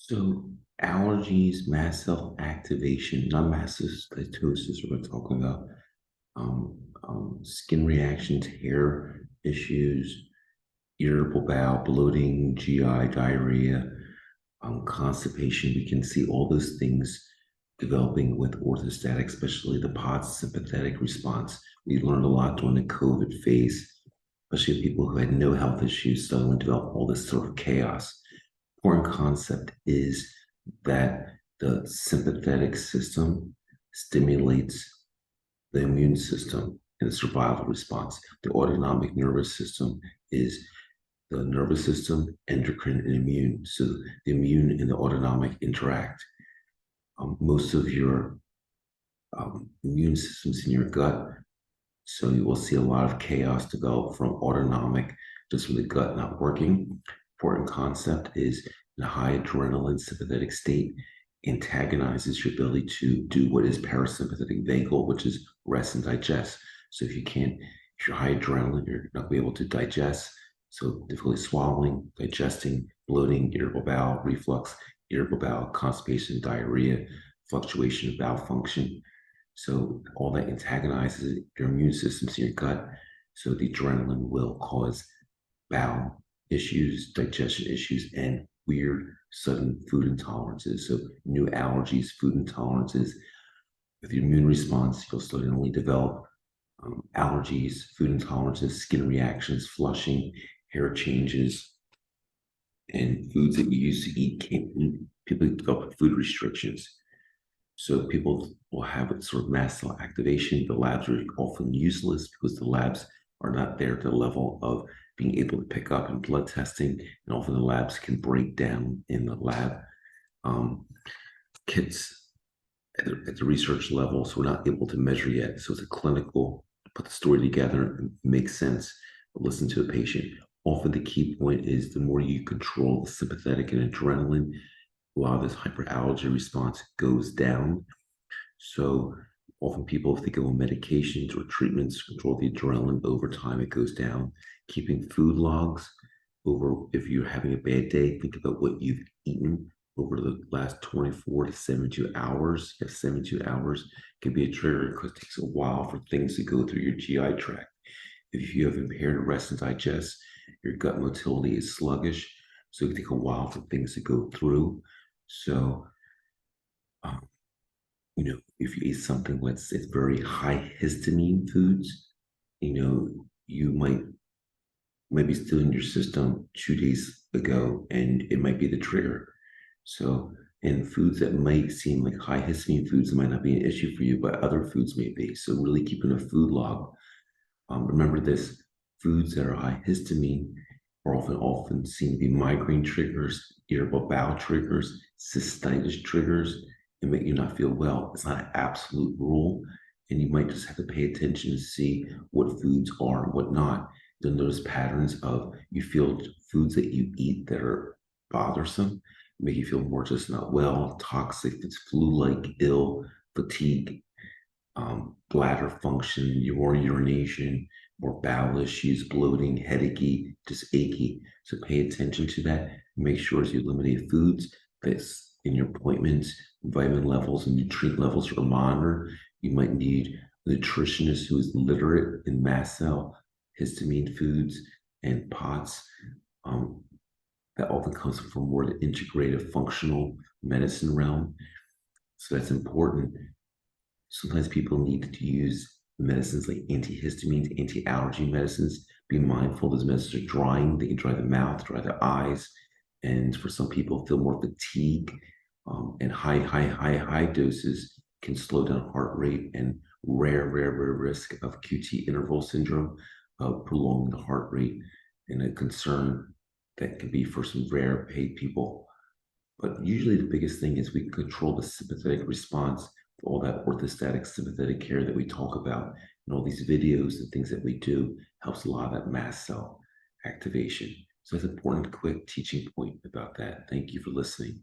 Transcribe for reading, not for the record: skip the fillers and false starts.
So allergies, mast cell activation, not mastocytosis, we're going to talk about skin reactions, hair issues, irritable bowel, bloating, GI, diarrhea, constipation. We can see all those things developing with orthostatic, especially the POTS sympathetic response. We learned a lot during the COVID phase, especially people who had no health issues suddenly develop all this sort of chaos. Important concept is that the sympathetic system stimulates the immune system in the survival response. The autonomic nervous system is the nervous system, endocrine, and immune. So the immune and the autonomic interact. Most of your immune systems in your gut, so you will see a lot of chaos develop from autonomic, just from the gut not working. Important concept is in a high adrenaline sympathetic state antagonizes your ability to do what is parasympathetic vagal, which is rest and digest. So if you're high adrenaline, you're not going to be able to digest. So difficulty swallowing, digesting, bloating, irritable bowel, reflux, irritable bowel, constipation, diarrhea, fluctuation of bowel function. So all that antagonizes your immune system to your gut. So the adrenaline will cause bowel issues, digestion issues, and weird sudden food intolerances. So new allergies, food intolerances. With your immune response, you'll suddenly develop allergies, food intolerances, skin reactions, flushing, hair changes, and foods that you used to eat can't eat. People develop food restrictions. So people will have a sort of mast cell activation. The labs are often useless because the labs are not there to the level of being able to pick up in blood testing. And often the labs can break down in the lab kits at the research level. So we're not able to measure yet. So it's a clinical, put the story together and make sense, listen to a patient. Often the key point is the more you control the sympathetic and adrenaline, a lot of this hyperallergy response goes down. So often people, if they go on medications or treatments to control the adrenaline over time, it goes down. Keeping food logs over, if you're having a bad day, think about what you've eaten over the last 24 to 72 hours. If 72 hours can be a trigger because it takes a while for things to go through your GI tract. If you have impaired rest and digest, your gut motility is sluggish. So it can take a while for things to go through. So, um, if you eat something that's it's very high histamine foods, you might be still in your system 2 days ago, and it might be the trigger. So, and foods that might seem like high histamine foods might not be an issue for you, but other foods may be. So, really keeping a food log. Remember this: foods that are high histamine are often seen to be migraine triggers, irritable bowel triggers, cystitis triggers, and make you not feel well. It's not an absolute rule, and you might just have to pay attention to see what foods are and what not. You'll notice patterns of you feel foods that you eat that are bothersome, make you feel more just not well, toxic, it's flu-like, ill, fatigue, bladder function, urination, more bowel issues, bloating, headachy, just achy. So pay attention to that. Make sure as you eliminate foods that's in your appointments, vitamin levels and nutrient levels are monitored. You might need a nutritionist who is literate in mast cell, histamine foods, and POTS. That often comes from more the integrative functional medicine realm. So that's important. Sometimes people need to use medicines like antihistamines, anti-allergy medicines. Be mindful those medicines are drying. They can dry the mouth, dry the eyes. And for some people, feel more fatigue. And high doses can slow down heart rate and rare risk of QT interval syndrome, prolonging the heart rate, and a concern that can be for some rare paid people. But usually the biggest thing is we control the sympathetic response, all that orthostatic sympathetic care that we talk about, and all these videos and things that we do helps a lot of that mast cell activation. So that's an important quick teaching point about that. Thank you for listening.